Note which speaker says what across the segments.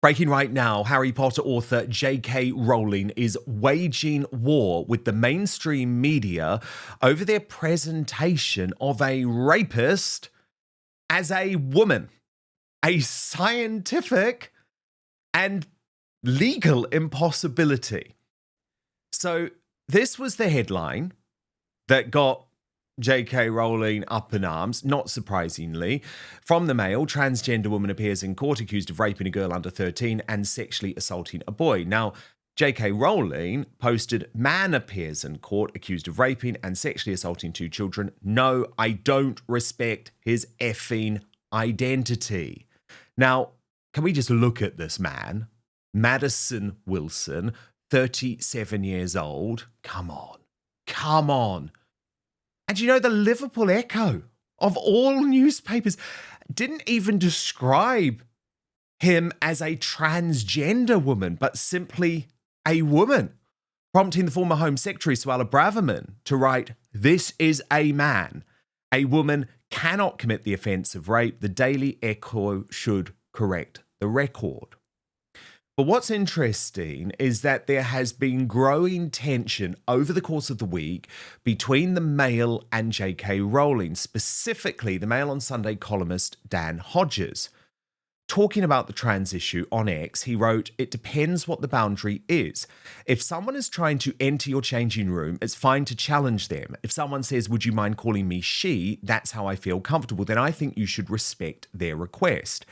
Speaker 1: Breaking right now, Harry Potter author JK Rowling is waging war with the mainstream media over their presentation of a rapist as a woman, a scientific and legal impossibility. So this was the headline that got JK Rowling up in arms, not surprisingly. From the Mail, transgender woman appears in court accused of raping a girl under 13 and sexually assaulting a boy. Now, JK Rowling posted, man appears in court accused of raping and sexually assaulting 2 children. No, I don't respect his effing identity. Now, can we just look at this man? Madison Wilson, 37 years old. Come on. Come on. And you know, the Liverpool Echo, of all newspapers, didn't even describe him as a transgender woman, but simply a woman, prompting the former Home Secretary, Suella Braverman, to write, "This is a man. A woman cannot commit the offence of rape. The Daily Echo should correct the record." But what's interesting is that there has been growing tension over the course of the week between the Mail and JK Rowling, specifically the Mail on Sunday columnist Dan Hodges. Talking about the trans issue on X, he wrote, "It depends what the boundary is. If someone is trying to enter your changing room, it's fine to challenge them. If someone says, 'Would you mind calling me she?' That's how I feel comfortable. Then I think you should respect their request."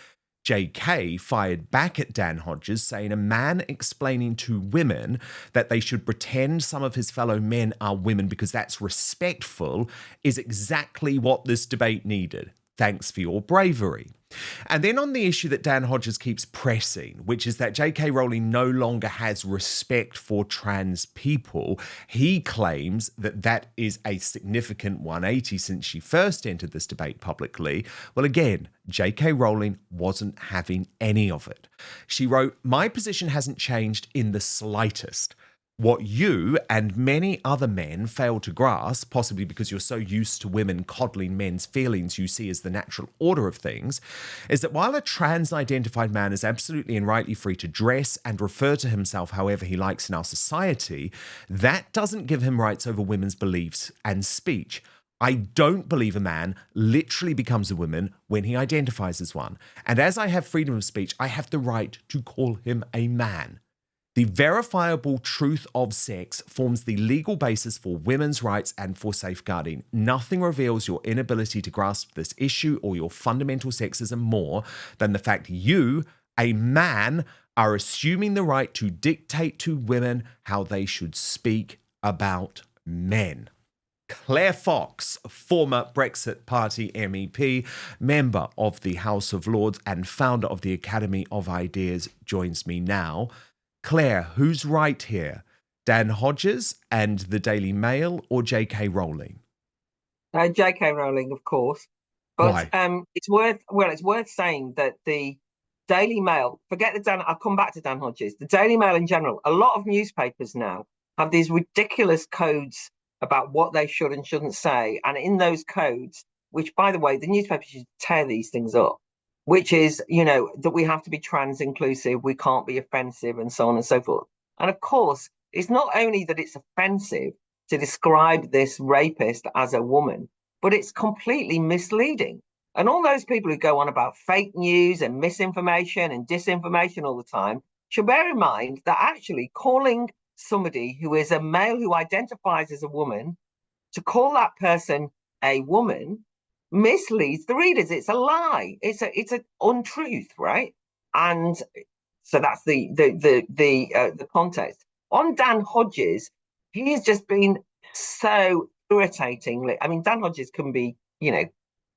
Speaker 1: JK fired back at Dan Hodges, saying a man explaining to women that they should pretend some of his fellow men are women because that's respectful is exactly what this debate needed. Thanks for your bravery. And then on the issue that Dan Hodges keeps pressing, which is that JK Rowling no longer has respect for trans people, he claims that that is a significant 180 since she first entered this debate publicly. Well, again, JK Rowling wasn't having any of it. She wrote, "My position hasn't changed in the slightest. What you and many other men fail to grasp, possibly because you're so used to women coddling men's feelings you see as the natural order of things, is that while a trans-identified man is absolutely and rightly free to dress and refer to himself however he likes in our society, that doesn't give him rights over women's beliefs and speech. I don't believe a man literally becomes a woman when he identifies as one. And as I have freedom of speech, I have the right to call him a man. The verifiable truth of sex forms the legal basis for women's rights and for safeguarding. Nothing reveals your inability to grasp this issue or your fundamental sexism more than the fact you, a man, are assuming the right to dictate to women how they should speak about men." Clare Fox, former Brexit Party MEP, member of the House of Lords and founder of the Academy of Ideas, joins me now. Claire, who's right here? Dan Hodges and the Daily Mail or JK Rowling?
Speaker 2: JK Rowling, of course. But it's worth saying that the Daily Mail, I'll come back to Dan Hodges. The Daily Mail in general, a lot of newspapers now have these ridiculous codes about what they should and shouldn't say. And in those codes, which, by the way, the newspapers should tear these things up, which is, that we have to be trans inclusive, we can't be offensive, and so on and so forth. And of course, it's not only that it's offensive to describe this rapist as a woman, but it's completely misleading. And all those people who go on about fake news and misinformation and disinformation all the time should bear in mind that actually calling somebody who is a male who identifies as a woman, to call that person a woman, misleads the readers. It's a lie. It's an untruth, right? And so that's the context. On Dan Hodges, he has just been so irritatingly. I mean, Dan Hodges can be,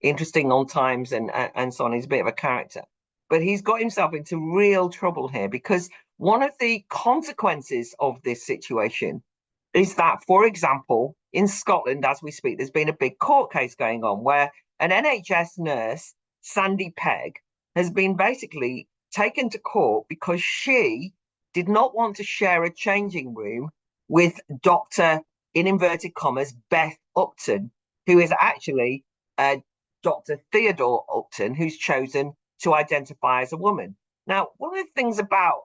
Speaker 2: interesting on times and so on. He's a bit of a character, but he's got himself into real trouble here because one of the consequences of this situation is that, for example, in Scotland, as we speak, there's been a big court case going on where an NHS nurse, Sandy Pegg, has been basically taken to court because she did not want to share a changing room with Dr., in inverted commas, Beth Upton, who is actually Dr. Theodore Upton, who's chosen to identify as a woman. Now, one of the things about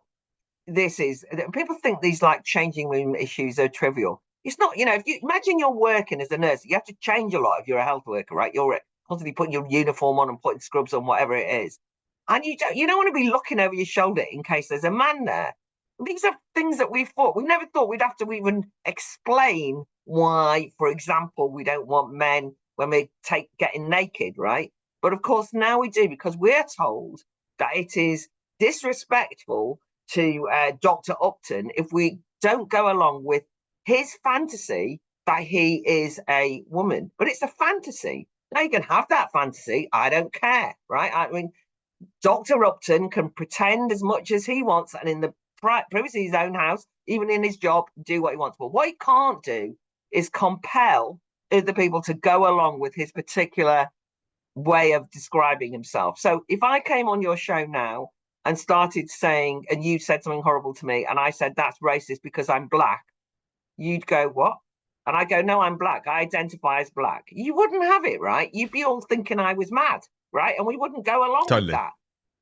Speaker 2: this is that people think these like changing room issues are trivial. It's not, if you imagine you're working as a nurse, you have to change a lot if you're a health worker, right? You're constantly putting your uniform on and putting scrubs on, whatever it is. And you don't want to be looking over your shoulder in case there's a man there. These are things that we never thought we'd have to even explain why, for example, we don't want men when we getting naked, right? But of course now we do, because we're told that it is disrespectful to Dr. Upton if we don't go along with his fantasy that he is a woman. But it's a fantasy. Now you can have that fantasy. I don't care, right? I mean, Dr. Upton can pretend as much as he wants, and in the privacy of his own house, even in his job, do what he wants. But what he can't do is compel other people to go along with his particular way of describing himself. So if I came on your show now and started saying, and you said something horrible to me, and I said that's racist because I'm black, you'd go, what? And I go, no, I'm black. I identify as black. You wouldn't have it, right? You'd be all thinking I was mad, right? And we wouldn't go along with that.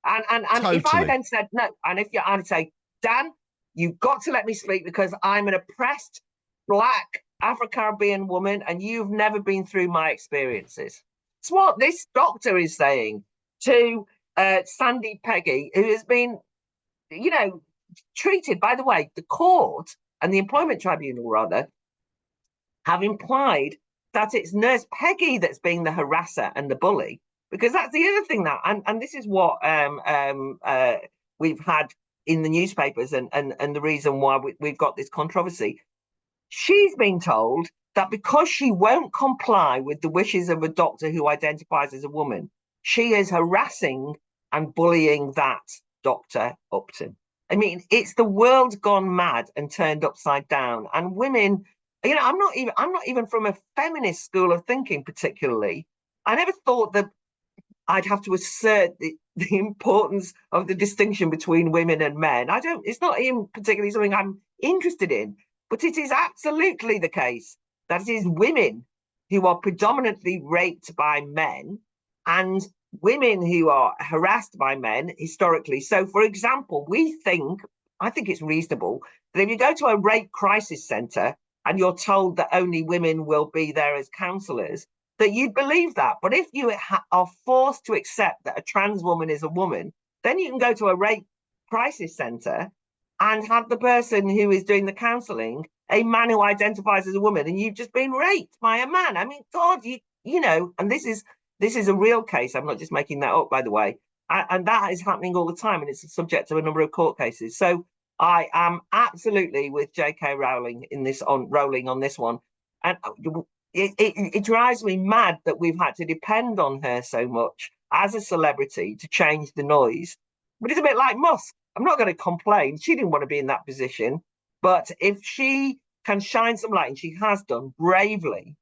Speaker 2: And
Speaker 1: Totally.
Speaker 2: If I then said no, and if I'd say, Dan, you've got to let me speak because I'm an oppressed black Afro-Caribbean woman and you've never been through my experiences. It's what this doctor is saying to Sandy Peggy, who has been, treated, by the way, the court and the employment tribunal, rather, have implied that it's Nurse Peggy that's being the harasser and the bully. Because that's the other thing now, and this is what we've had in the newspapers, and the reason why we've got this controversy. She's been told that because she won't comply with the wishes of a doctor who identifies as a woman, she is harassing and bullying that Dr. Upton. I mean, it's the world gone mad and turned upside down. And women, I'm not even from a feminist school of thinking particularly. I never thought that I'd have to assert the importance of the distinction between women and men. It's not even particularly something I'm interested in, but it is absolutely the case that it is women who are predominantly raped by men and women who are harassed by men historically. So, for example, I think it's reasonable that if you go to a rape crisis centre and you're told that only women will be there as counsellors, that you'd believe that. But if you are forced to accept that a trans woman is a woman, then you can go to a rape crisis centre and have the person who is doing the counselling a man who identifies as a woman, and you've just been raped by a man. I mean, God, and this is a real case. I'm not just making that up, by the way. And that is happening all the time, and it's subject to a number of court cases. So I am absolutely with JK Rowling on this one. And it drives me mad that we've had to depend on her so much as a celebrity to change the noise. But it's a bit like Musk. I'm not going to complain. She didn't want to be in that position. But if she can shine some light, and she has done bravely.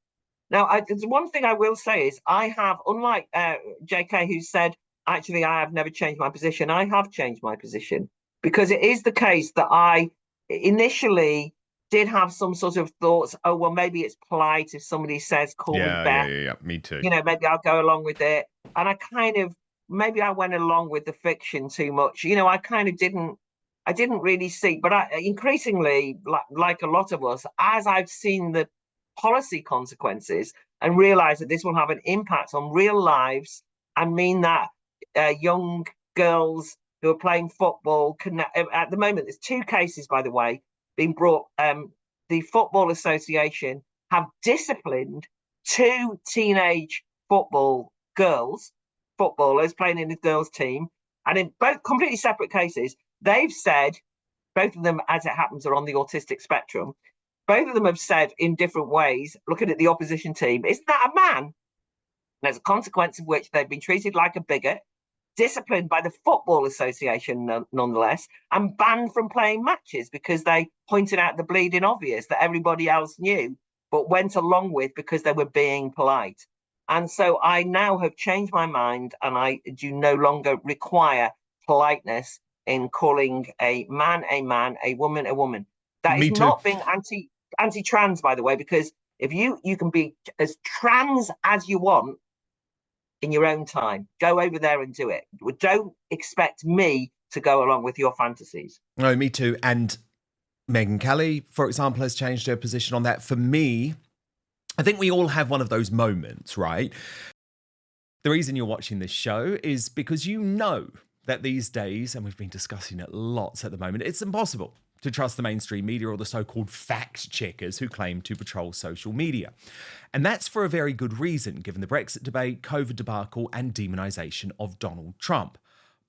Speaker 2: Now, there's one thing I will say is I have, unlike JK, who said, actually, I have never changed my position. I have changed my position because it is the case that I initially did have some sort of thoughts, oh, well, maybe it's polite if somebody says, call me Beth.
Speaker 1: Yeah, me too.
Speaker 2: Maybe I'll go along with it. And maybe I went along with the fiction too much. I didn't really see, but increasingly, like a lot of us, as I've seen the policy consequences and realized that this will have an impact on real lives and mean that young girls who are playing football at the moment, there's 2 cases, by the way, being brought. The Football Association have disciplined 2 teenage footballers playing in the girls' team, and in both completely separate cases, they've said, both of them, as it happens, are on the autistic spectrum. Both of them have said in different ways, looking at the opposition team, isn't that a man? And as a consequence of which they've been treated like a bigot, disciplined by the Football Association nonetheless, and banned from playing matches because they pointed out the bleeding obvious that everybody else knew, but went along with because they were being polite. And so I now have changed my mind, and I do no longer require politeness in calling a man, a woman, a woman. That is not being anti-trans, by the way, because if you can be as trans as you want in your own time, go over there and do it. Don't expect me to go along with your fantasies.
Speaker 1: No, me too. And Megyn Kelly, for example, has changed her position on that. For me, I think we all have one of those moments, right? The reason you're watching this show is because you know that these days, and we've been discussing it lots at the moment, it's impossible to trust the mainstream media or the so-called fact checkers who claim to patrol social media. And that's for a very good reason, given the Brexit debate, COVID debacle, and demonization of Donald Trump.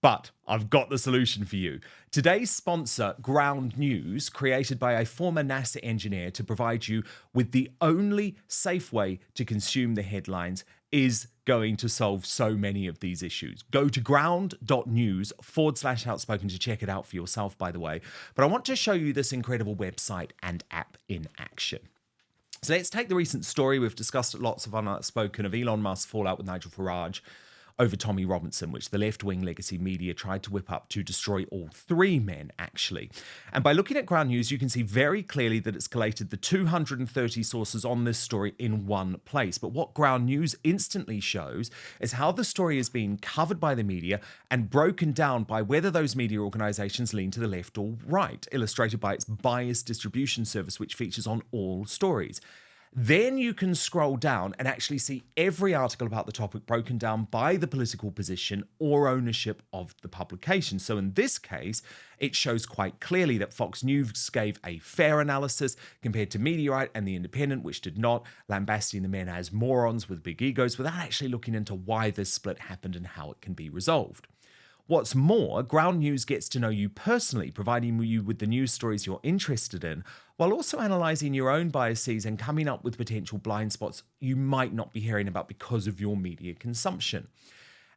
Speaker 1: But I've got the solution for you. Today's sponsor, Ground News, created by a former NASA engineer to provide you with the only safe way to consume the headlines, is going to solve so many of these issues. Go to ground.news/outspoken to check it out for yourself, by the way. But I want to show you this incredible website and app in action. So let's take the recent story. We've discussed it lots of Outspoken of Elon Musk's fallout with Nigel Farage over Tommy Robinson, which the left-wing legacy media tried to whip up to destroy all three men, actually. And by looking at Ground News, you can see very clearly that it's collated the 230 sources on this story in one place. But what Ground News instantly shows is how the story is being covered by the media and broken down by whether those media organizations lean to the left or right, illustrated by its biased distribution service, which features on all stories. Then you can scroll down and actually see every article about the topic broken down by the political position or ownership of the publication. So in this case, it shows quite clearly that Fox News gave a fair analysis compared to Mediaite and The Independent, which did not, lambasting the men as morons with big egos without actually looking into why this split happened and how it can be resolved. What's more, Ground News gets to know you personally, providing you with the news stories you're interested in, while also analysing your own biases and coming up with potential blind spots you might not be hearing about because of your media consumption.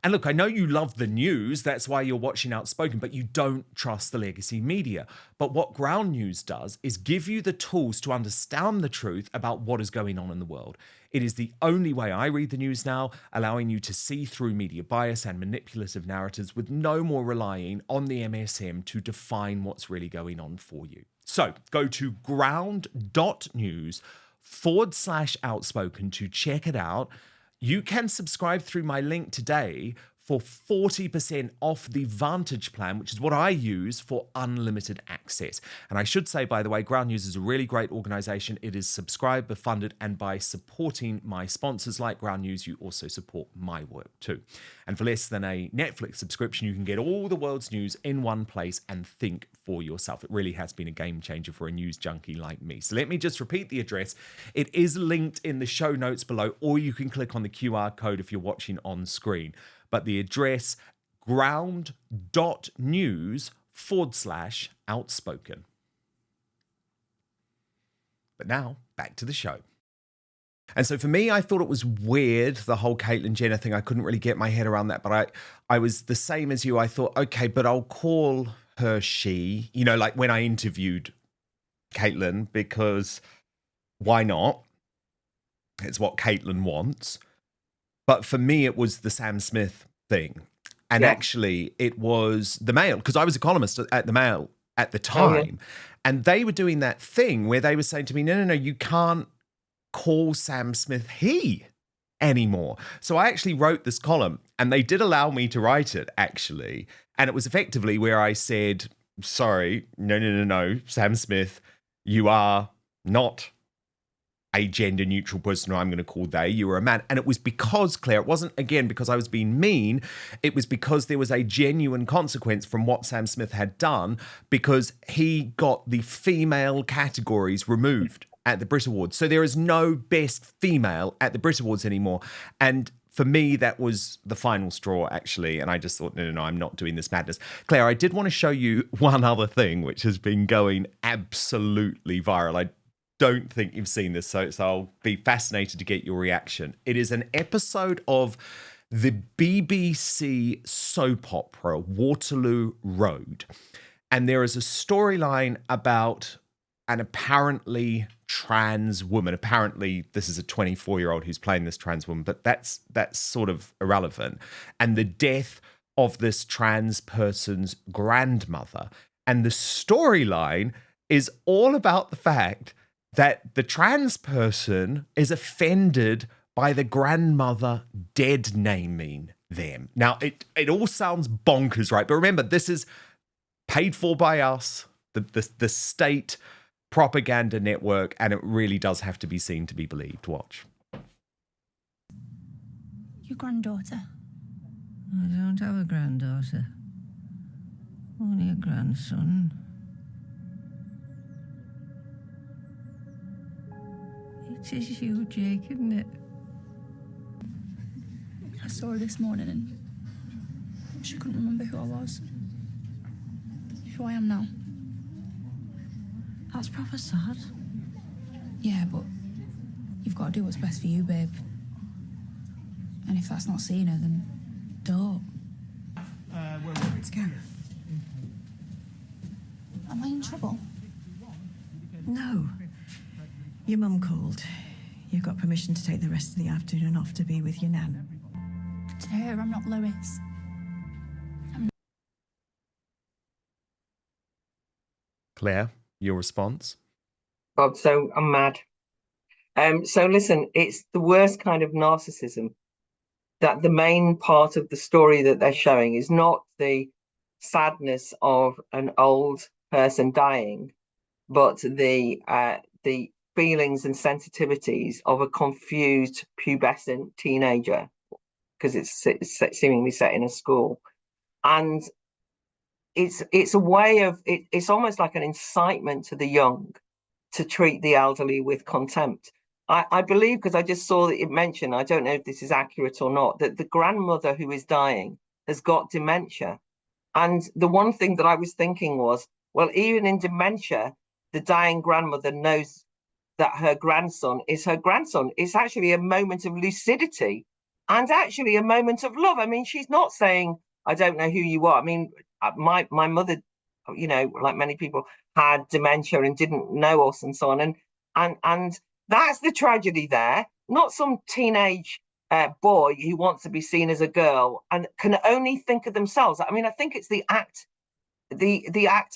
Speaker 1: And look, I know you love the news, that's why you're watching Outspoken, but you don't trust the legacy media. But what Ground News does is give you the tools to understand the truth about what is going on in the world. It is the only way I read the news now, allowing you to see through media bias and manipulative narratives with no more relying on the MSM to define what's really going on for you. So go to ground.news/outspoken to check it out. You can subscribe through my link today for 40% off the Vantage plan, which is what I use for unlimited access. And I should say, by the way, Ground News is a really great organization. It is subscriber funded, and by supporting my sponsors like Ground News, you also support my work too. And for less than a Netflix subscription, you can get all the world's news in one place and think for yourself. It really has been a game changer for a news junkie like me. So let me just repeat the address. It is linked in the show notes below, or you can click on the QR code if you're watching on screen. But the address, ground.news/outspoken. But now, back to the show. And so for me, I thought it was weird, the whole Caitlyn Jenner thing. I couldn't really get my head around that. But I was the same as you. I thought, okay, but I'll call her she. You know, like when I interviewed Caitlyn, because why not? It's what Caitlyn wants. But for me, it was the Sam Smith thing. And actually, it was the Mail, because I was a columnist at the Mail at the time. Oh, yeah. And they were doing that thing where they were saying to me, no, you can't call Sam Smith he anymore. So I actually wrote this column, and they did allow me to write it, actually. And it was effectively where I said, sorry, no, Sam Smith, you are not a gender neutral person who I'm going to call they. You were a man. And it was because, Claire, it wasn't, again, because I was being mean. It was because there was a genuine consequence from what Sam Smith had done, because he got the female categories removed at the Brit Awards. So there is no best female at the Brit Awards anymore. And for me, that was the final straw, actually. And I just thought, no, I'm not doing this madness. Claire, I did want to show you one other thing, which has been going absolutely viral. I don't think you've seen this, so I'll be fascinated to get your reaction. It is an episode of the BBC soap opera Waterloo Road. And there is a storyline about an apparently trans woman. Apparently, this is a 24-year-old who's playing this trans woman, but that's sort of irrelevant. And the death of this trans person's grandmother. And the storyline is all about the fact that the trans person is offended by the grandmother dead naming them. Now, it all sounds bonkers, right? But remember, this is paid for by us, the state propaganda network, and it really does have to be seen to be believed. Watch.
Speaker 3: Your granddaughter?
Speaker 4: I don't have a granddaughter. Only a grandson. It is you, Jake, isn't it?
Speaker 3: I saw her this morning and she couldn't remember who I was. Who I am now.
Speaker 4: That's proper sad.
Speaker 3: Yeah, but you've got to do what's best for you, babe. And if that's not seeing her, then don't.
Speaker 4: We're ready to go.
Speaker 3: Am I in trouble?
Speaker 4: No. Your mum called. You've got permission to take the rest of the afternoon off to be with your nan.
Speaker 3: To her, I'm not Lois.
Speaker 1: Claire, your response?
Speaker 2: God, so I'm mad. So listen, it's the worst kind of narcissism, that the main part of the story that they're showing is not the sadness of an old person dying, but the feelings and sensitivities of a confused pubescent teenager, because it's seemingly set in a school. And it's a way of it's almost like an incitement to the young to treat the elderly with contempt. I believe, because I just saw that it mentioned, I don't know if this is accurate or not, that the grandmother who is dying has got dementia. And the one thing that I was thinking was, well, even in dementia, the dying grandmother knows that her grandson is her grandson. It's actually a moment of lucidity and actually a moment of love. I mean, she's not saying, I don't know who you are. I mean, my mother, you know, like many people, had dementia and didn't know us and so on. And that's the tragedy there, not some teenage boy who wants to be seen as a girl and can only think of themselves. I mean, I think it's the act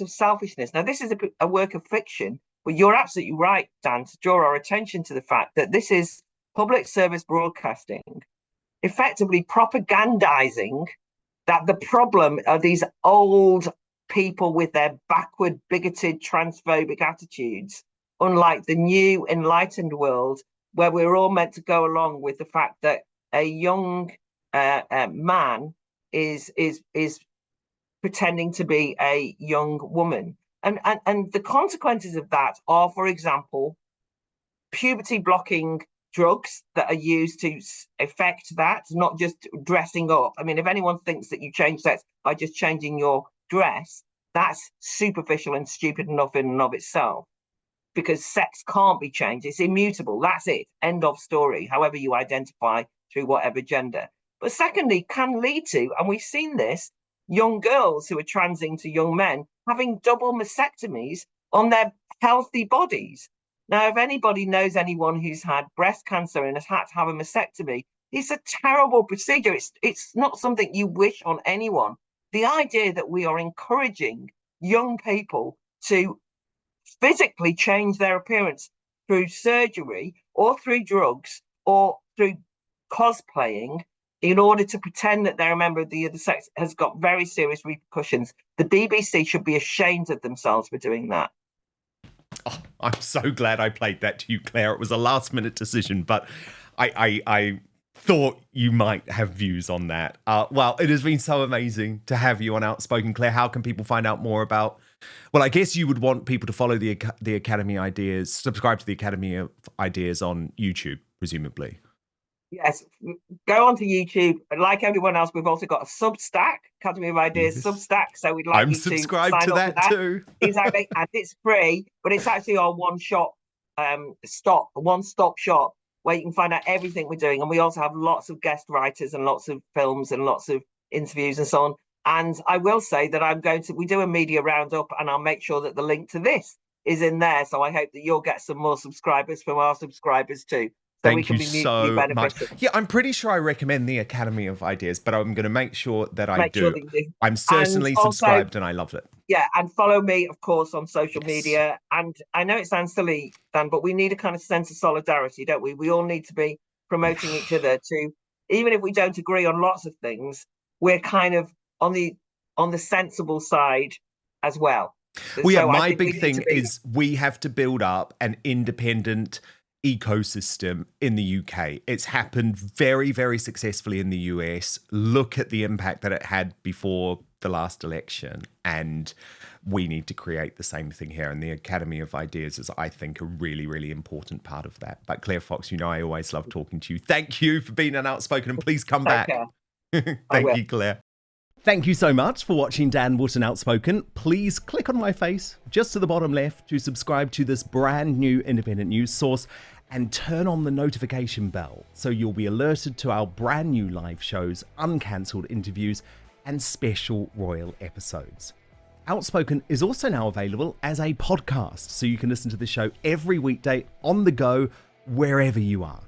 Speaker 2: of selfishness. Now, this is a work of fiction, but you're absolutely right, Dan, to draw our attention to the fact that this is public service broadcasting, effectively propagandizing that the problem are these old people with their backward, bigoted, transphobic attitudes, unlike the new enlightened world where we're all meant to go along with the fact that a young man is pretending to be a young woman. And the consequences of that are, for example, puberty blocking drugs that are used to affect that, not just dressing up. I mean, if anyone thinks that you change sex by just changing your dress, that's superficial and stupid enough in and of itself, because sex can't be changed. It's immutable. That's it. End of story, however you identify through whatever gender. But secondly, can lead to, and we've seen this, young girls who are transing to young men having double mastectomies on their healthy bodies. Now, if anybody knows anyone who's had breast cancer and has had to have a mastectomy, it's a terrible procedure. It's not something you wish on anyone. The idea that we are encouraging young people to physically change their appearance through surgery or through drugs or through cosplaying in order to pretend that they're a member of the other sex has got very serious repercussions. The BBC should be ashamed of themselves for doing that.
Speaker 1: Oh, I'm so glad I played that to you, Claire. It was a last-minute decision, but I thought you might have views on that. Well, it has been so amazing to have you on Outspoken, Claire. How can people find out more about... Well, I guess you would want people to follow the Academy Ideas, subscribe to the Academy of Ideas on YouTube, presumably.
Speaker 2: Yes, go onto YouTube. Like everyone else, we've also got a Substack, Academy of Ideas Substack. So we'd like you to
Speaker 1: subscribed to that too.
Speaker 2: Exactly, and it's free, but it's actually our one-stop shop where you can find out everything we're doing. And we also have lots of guest writers and lots of films and lots of interviews and so on. And I will say that we do a media roundup, and I'll make sure that the link to this is in there. So I hope that you'll get some more subscribers from our subscribers too. So
Speaker 1: Thank you so much. Yeah, I'm pretty sure I recommend the Academy of Ideas, but I'm going to make sure that I do. I'm certainly subscribed and I loved it.
Speaker 2: Yeah, and follow me, of course, on social media. And I know it sounds silly, Dan, but we need a kind of sense of solidarity, don't we? We all need to be promoting each other to, even if we don't agree on lots of things, we're kind of on the sensible side as well.
Speaker 1: Well, yeah,
Speaker 2: So
Speaker 1: my big thing is we have to build up an independent ecosystem in the UK. It's happened very, very successfully in the US. Look at the impact that it had before the last election. And we need to create the same thing here. And the Academy of Ideas is, I think, a really, really important part of that. But Clare Fox, you know, I always love talking to you. Thank you for being an Outspoken, and please come back. Thank you, Clare. Thank you so much for watching Dan Wootton Outspoken. Please click on my face just to the bottom left to subscribe to this brand new independent news source and turn on the notification bell so you'll be alerted to our brand new live shows, uncancelled interviews, and special royal episodes. Outspoken is also now available as a podcast, so you can listen to the show every weekday on the go, wherever you are.